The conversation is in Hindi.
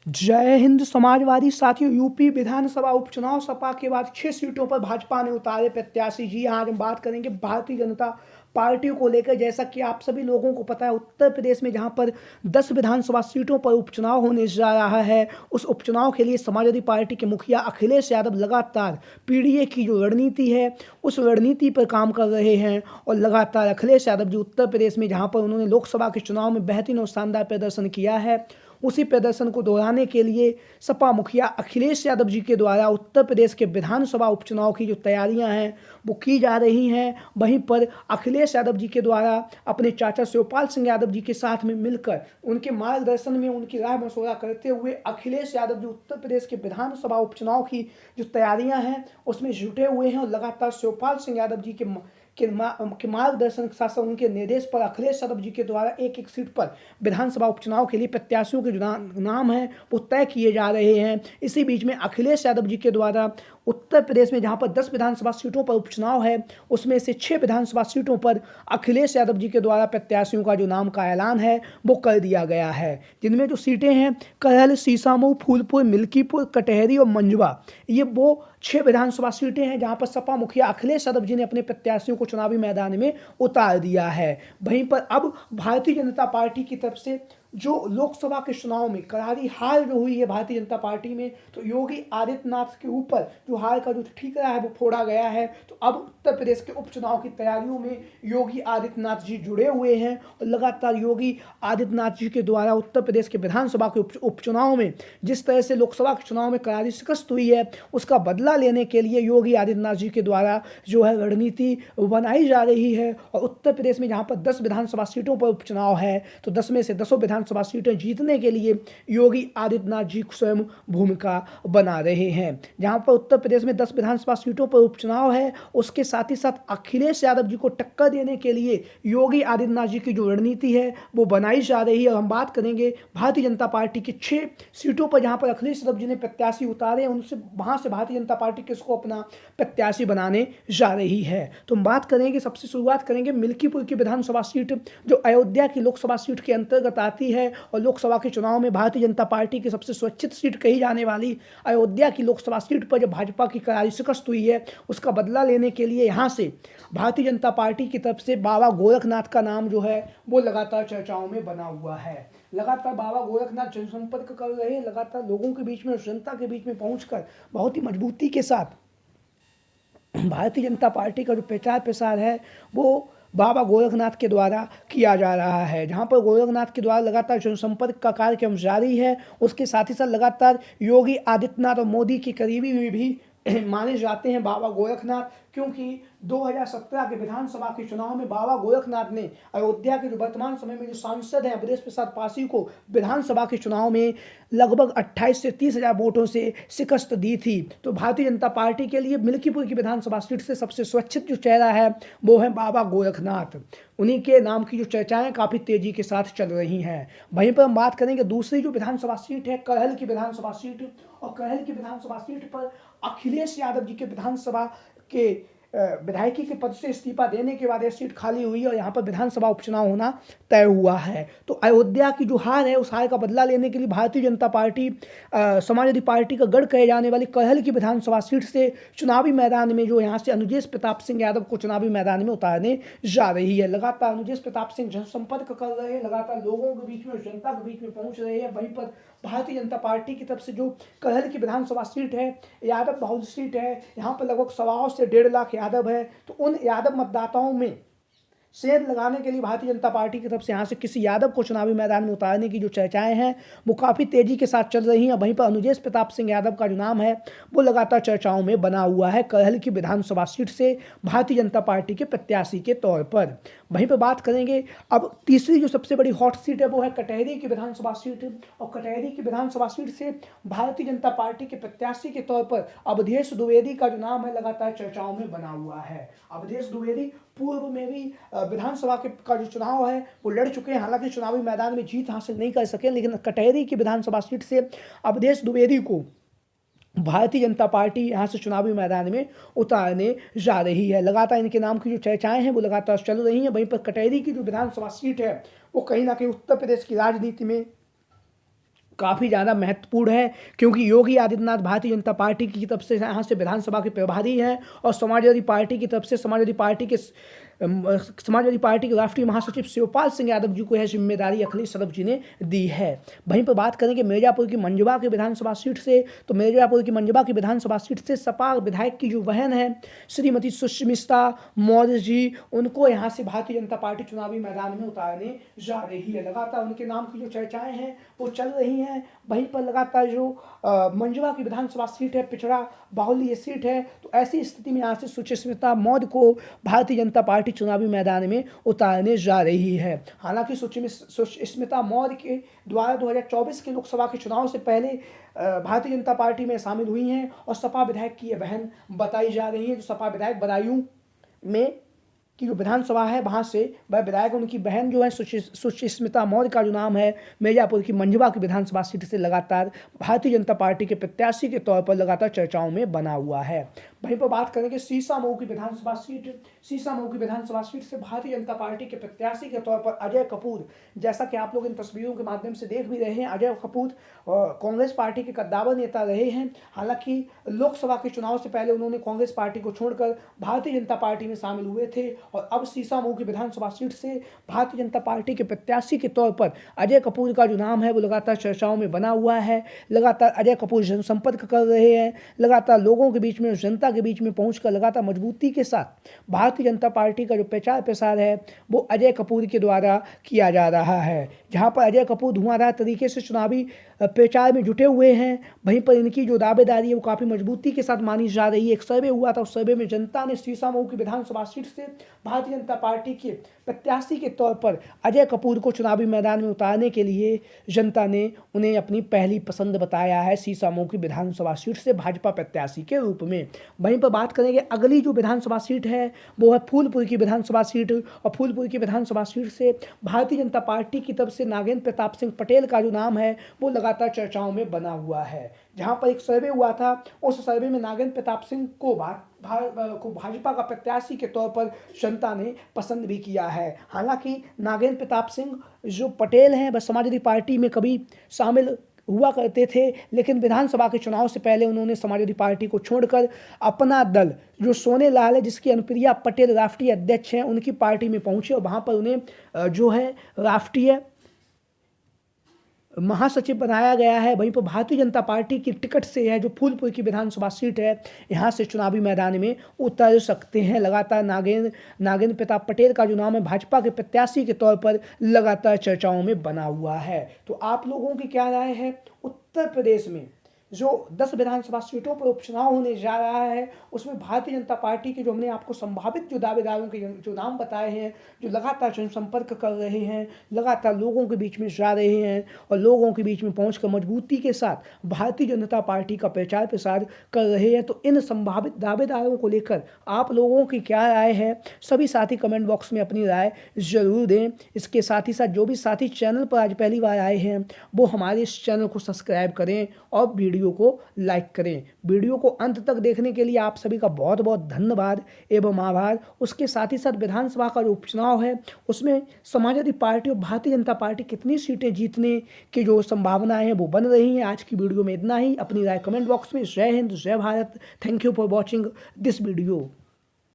जय हिंद समाजवादी साथियों। यूपी विधानसभा उपचुनाव सपा के बाद 6 सीटों पर भाजपा ने उतारे प्रत्याशी। जी हाँ, आज हम बात करेंगे भारतीय जनता पार्टी को लेकर। जैसा कि आप सभी लोगों को पता है, उत्तर प्रदेश में जहां पर 10 विधानसभा सीटों पर उपचुनाव होने जा रहा है, उस उपचुनाव के लिए समाजवादी पार्टी के मुखिया अखिलेश यादव लगातार पीडीए की जो रणनीति है उस रणनीति पर काम कर रहे हैं। और लगातार अखिलेश यादव जी उत्तर प्रदेश में जहां पर उन्होंने लोकसभा के चुनाव में बेहतरीन और शानदार प्रदर्शन किया है, उसी प्रदर्शन को दोहराने के लिए सपा मुखिया अखिलेश यादव जी के द्वारा उत्तर प्रदेश के विधानसभा उपचुनाव की जो तैयारियां हैं वो की जा रही हैं। वहीं पर अखिलेश यादव जी के द्वारा अपने चाचा शिवपाल सिंह यादव जी के साथ में मिलकर उनके मार्गदर्शन में उनकी राय मशवरा करते हुए अखिलेश यादव जी उत्तर प्रदेश के विधानसभा उपचुनाव की जो तैयारियां हैं उसमें जुटे हुए हैं। और लगातार शिवपाल सिंह यादव जी के मार्गदर्शन के साथ साथ उनके निर्देश पर अखिलेश यादव जी के द्वारा एक एक सीट पर विधानसभा उपचुनाव के लिए प्रत्याशियों के जो नाम हैं वो तय किए जा रहे हैं। इसी बीच में अखिलेश यादव जी के द्वारा उत्तर प्रदेश में जहां पर 10 विधानसभा सीटों पर उपचुनाव है, उसमें से 6 विधानसभा सीटों पर अखिलेश यादव जी के द्वारा प्रत्याशियों का जो नाम का ऐलान है वो कर दिया गया है। जिनमें जो सीटें हैं करहल, सीसामऊ, फूलपुर, मिल्कीपुर, कटहरी और मंझवा, ये वो 6 विधानसभा सीटें हैं जहां पर सपा मुखिया अखिलेश यादव जी ने अपने प्रत्याशियों को चुनावी मैदान में उतार दिया है। वहीं पर अब भारतीय जनता पार्टी की तरफ से जो लोकसभा के चुनाव में करारी हार जो हुई है भारतीय जनता पार्टी में, तो योगी आदित्यनाथ के ऊपर जो हार का जो ठीकरा है वो फोड़ा गया है। तो अब उत्तर प्रदेश के उपचुनाव की तैयारियों में योगी आदित्यनाथ जी जुड़े हुए हैं और लगातार योगी आदित्यनाथ जी के द्वारा उत्तर प्रदेश के विधानसभा के उपचुनाव में जिस तरह से लोकसभा के चुनाव में करारी शिकस्त हुई है उसका बदला लेने के लिए योगी आदित्यनाथ जी के द्वारा जो है रणनीति बनाई जा रही है। और उत्तर प्रदेश में जहाँ पर 10 विधानसभा सीटों पर उपचुनाव है तो 10 में से 10 विधानसभा सीटें जीतने के लिए योगी आदित्यनाथ जी स्वयं भूमिका बना रहे हैं। जहां पर उत्तर प्रदेश में 10 विधानसभा सीटों पर उपचुनाव है, उसके साथ ही साथ अखिलेश यादव जी को टक्कर देने के लिए योगी आदित्यनाथ जी की जो रणनीति है वो बनाई जा रही है। और हम बात करेंगे भारतीय जनता पार्टी की 6 सीटों पर जहां पर अखिलेश यादव जी ने प्रत्याशी उतारे हैं, उनसे वहां से भारतीय जनता पार्टी किसको अपना प्रत्याशी बनाने जा रही है। तो हम बात करेंगे, सबसे शुरुआत करेंगे मिल्कीपुर की विधानसभा सीट जो अयोध्या की लोकसभा सीट के अंतर्गत आती है। और लोकसभा के चुनाव में भारतीय जनता पार्टी की सबसे सुरक्षित सीट कही जाने वाली अयोध्या की लोकसभा सीट पर जब भाजपा की करारी शिकस्त हुई है उसका बदला लेने के लिए यहां से भारतीय जनता पार्टी की तरफ से बाबा गोरखनाथ का नाम जो है वो लगातार चर्चाओं में बना हुआ है। लगातार बाबा गोरखनाथ जनसंपर्क कर रहे हैं, लगातार लोगों के बीच में और जनता के बीच में पहुंचकर बहुत ही मजबूती के साथ भारतीय जनता पार्टी का जो प्रचार प्रसार है वो बाबा गोरखनाथ के द्वारा किया जा रहा है। जहां पर गोरखनाथ के द्वारा लगातार जनसंपर्क का कार्यक्रम जारी है, उसके साथ ही साथ लगातार योगी आदित्यनाथ और मोदी की करीबी में भी माने जाते हैं बाबा गोरखनाथ, क्योंकि 2017 के विधानसभा के चुनाव में बाबा गोरखनाथ ने अयोध्या के जो वर्तमान समय में जो सांसद हैं ब्रजेश प्रसाद पासी को विधानसभा के चुनाव में लगभग 28 से 30 हजार वोटों से शिकस्त दी थी। तो भारतीय जनता पार्टी के लिए मिल्कीपुर की विधानसभा सीट से सबसे सुरक्षित जो चेहरा है वो है बाबा गोरखनाथ। उन्हीं के नाम की जो चर्चाएं काफी तेजी के साथ चल रही हैं। वहीं पर हम बात करेंगे दूसरी जो विधानसभा सीट है करहल की विधानसभा सीट। और करहल की विधानसभा सीट पर अखिलेश यादव जी के विधानसभा के विधायकी के पद से इस्तीफा देने के बाद यह सीट खाली हुई और यहाँ पर विधानसभा उपचुनाव होना तय हुआ है। तो अयोध्या की जो हार है उस हार का बदला लेने के लिए भारतीय जनता पार्टी समाजवादी पार्टी का गढ़ कहे जाने वाली करहल की विधानसभा सीट से चुनावी मैदान में जो यहाँ से अनुजेश प्रताप सिंह यादव को चुनावी मैदान में उतारने जा रही है। लगातार अनुजेश प्रताप सिंह जनसंपर्क कर रहे हैं, लगातार लोगों के बीच में और जनता के बीच में पहुंच रहे हैं। वहीं पर भारतीय जनता पार्टी की तरफ से जो करहल की विधानसभा सीट है यादव बहुल सीट है, यहाँ पर लगभग 1.25 से 1.5 लाख यादव है। तो उन यादव मतदाताओं में सेंध लगाने के लिए भारतीय जनता पार्टी की तरफ से यहाँ से किसी यादव को चुनावी मैदान में उतारने की जो चर्चाएं हैं वो काफ़ी तेजी के साथ चल रही हैं। वहीं पर अनुजेश प्रताप सिंह यादव का जो नाम है वो लगातार चर्चाओं में बना हुआ है करहल की विधानसभा सीट से भारतीय जनता पार्टी के प्रत्याशी के तौर पर। वहीं पर बात करेंगे अब तीसरी जो सबसे बड़ी हॉट सीट है वो है कटहरी की विधानसभा सीट। और कटहरी की विधानसभा सीट से भारतीय जनता पार्टी के प्रत्याशी के तौर पर अवधेश द्विवेदी का जो नाम है लगातार चर्चाओं में बना हुआ है। अवधेश द्विवेदी पूर्व में भी विधानसभा का जो चुनाव है वो लड़ चुके हैं, हालांकि चुनावी मैदान में जीत हासिल नहीं कर सके, लेकिन कटहरी की विधानसभा सीट से अवधेश द्विवेदी को भारतीय जनता पार्टी यहाँ से चुनावी मैदान में उतारने जा रही है। लगातार इनके नाम की जो चर्चाएं हैं वो लगातार चल रही हैं। वहीं पर कटहरी की जो विधानसभा सीट है वो कहीं ना कहीं उत्तर प्रदेश की राजनीति में काफ़ी ज़्यादा महत्वपूर्ण है, क्योंकि योगी आदित्यनाथ भारतीय जनता पार्टी की तरफ से यहाँ से विधानसभा के प्रभारी हैं और समाजवादी पार्टी की तरफ से समाजवादी पार्टी के राष्ट्रीय महासचिव शिवपाल सिंह यादव जी को यह जिम्मेदारी अखिलेश यादव जी ने दी है। वहीं पर बात करेंगे मिर्जापुर की मंजवा की विधानसभा सीट से, तो मिर्जापुर की मंजवा की विधानसभा सीट से सपा विधायक की जो बहन है श्रीमती सुष्मिता मौर्य जी, उनको यहाँ से भारतीय जनता पार्टी चुनावी मैदान में उतारने जा रही है। लगातार उनके नाम की जो चर्चाएं हैं वो चल रही हैं। वहीं पर लगातार जो मंजवा की विधानसभा सीट है, पिछड़ा बाहुल्य सीट है, तो ऐसी स्थिति में यहाँ से सुष्मिता मौर्य को भारतीय जनता पार्टी चुनावी मैदान में उतारने जा रही है। हालांकि सुष्मिता मौर्य के द्वारा 2024 के लोकसभा के चुनाव से पहले भारतीय जनता पार्टी में शामिल हुई हैं और सपा विधायक की यह बहन बताई जा रही है। जो सपा विधायक बदायूं में की जो विधानसभा है वहाँ से वह विधायक उनकी बहन जो है सुष्मिता मौर्य का जो नाम है मिर्जापुर की मंजवा की विधानसभा सीट से लगातार भारतीय जनता पार्टी के प्रत्याशी के तौर पर लगातार चर्चाओं में बना हुआ है। वहीं पर बात करेंगे सीसामऊ की विधानसभा सीट से भारतीय जनता पार्टी के प्रत्याशी के तौर पर अजय कपूर, जैसा कि आप लोग इन तस्वीरों के माध्यम से देख भी रहे हैं, अजय कपूर कांग्रेस पार्टी के कद्दावर नेता रहे हैं। हालांकि लोकसभा के चुनाव से पहले उन्होंने कांग्रेस पार्टी को छोड़कर भारतीय जनता पार्टी में शामिल हुए थे और अब सीसामऊ की विधानसभा सीट से भारतीय जनता पार्टी के प्रत्याशी के तौर पर अजय कपूर का जो नाम है वो लगातार चर्चाओं में बना हुआ है। लगातार अजय कपूर जनसंपर्क कर रहे हैं, लगातार लोगों के बीच में, जनता के बीच में पहुंचकर लगातार मजबूती के साथ भारतीय जनता पार्टी का जो प्रचार प्रसार है वो अजय कपूर के द्वारा किया जा रहा है। जहां पर अजय कपूर धुआंधार तरीके से चुनावी प्रचार में जुटे हुए हैं, वहीं पर इनकी जो दावेदारी है वो काफ़ी मजबूती के साथ मानी जा रही है। एक सर्वे हुआ था, उस सर्वे में जनता ने सीसामऊ की विधानसभा सीट से भारतीय जनता पार्टी के प्रत्याशी के तौर पर अजय कपूर को चुनावी मैदान में उतारने के लिए जनता ने उन्हें अपनी पहली पसंद बताया है सीसामऊ की विधानसभा सीट से भाजपा प्रत्याशी के रूप में। वहीं पर बात करेंगे अगली जो विधानसभा सीट है वो है फूलपुर की विधानसभा सीट, और फूलपुर की विधानसभा सीट से भारतीय जनता पार्टी की तरफ से नागेंद्र प्रताप सिंह पटेल का जो नाम है वो लगातार चर्चाओं में बना हुआ है। जहां पर एक सर्वे हुआ था, उस सर्वे में नागेंद्र प्रताप सिंह को भाजपा का प्रत्याशी के तौर पर जनता ने पसंद भी किया है। हालांकि नागेंद्र प्रताप सिंह जो पटेल हैं वह समाजवादी पार्टी में कभी शामिल हुआ करते थे, लेकिन विधानसभा के चुनाव से पहले उन्होंने समाजवादी पार्टी को छोड़कर अपना दल जो सोने लाल है, जिसकी अनुप्रिया पटेल राष्ट्रीय अध्यक्ष हैं, उनकी पार्टी में पहुंचे और वहां पर उन्हें जो है राष्ट्रीय महासचिव बनाया गया है। वहीं पर भारतीय जनता पार्टी की टिकट से है जो फूलपुर की विधानसभा सीट है, यहाँ से चुनावी मैदान में उतर सकते हैं। लगातार नागेंद्र प्रताप पटेल का जो नाम है भाजपा के प्रत्याशी के तौर पर लगातार चर्चाओं में बना हुआ है। तो आप लोगों की क्या राय है? उत्तर प्रदेश में जो 10 विधानसभा सीटों पर उपचुनाव होने जा रहा है उसमें भारतीय जनता पार्टी के जो हमने आपको संभावित जो दावेदारों के जो नाम बताए हैं, जो लगातार जनसंपर्क कर रहे हैं, लगातार लोगों के बीच में जा रहे हैं और लोगों के बीच में पहुंचकर मजबूती के साथ भारतीय जनता पार्टी का प्रचार प्रसार कर रहे हैं, तो इन संभावित दावेदारों को लेकर आप लोगों की क्या राय है? सभी साथी कमेंट बॉक्स में अपनी राय जरूर दें। इसके साथ ही साथ जो भी साथी चैनल पर आज पहली बार आए हैं वो हमारे इस चैनल को सब्सक्राइब करें और वीडियो को लाइक करें। वीडियो को अंत तक देखने के लिए आप सभी का बहुत बहुत धन्यवाद एवं आभार। उसके साथ ही साथ विधानसभा का जो उपचुनाव है उसमें समाजवादी पार्टी और भारतीय जनता पार्टी कितनी सीटें जीतने की जो संभावनाएं हैं वो बन रही हैं। आज की वीडियो में इतना ही। अपनी राय कमेंट बॉक्स में। जय हिंद, जय Bharat. Thank you for watching this video.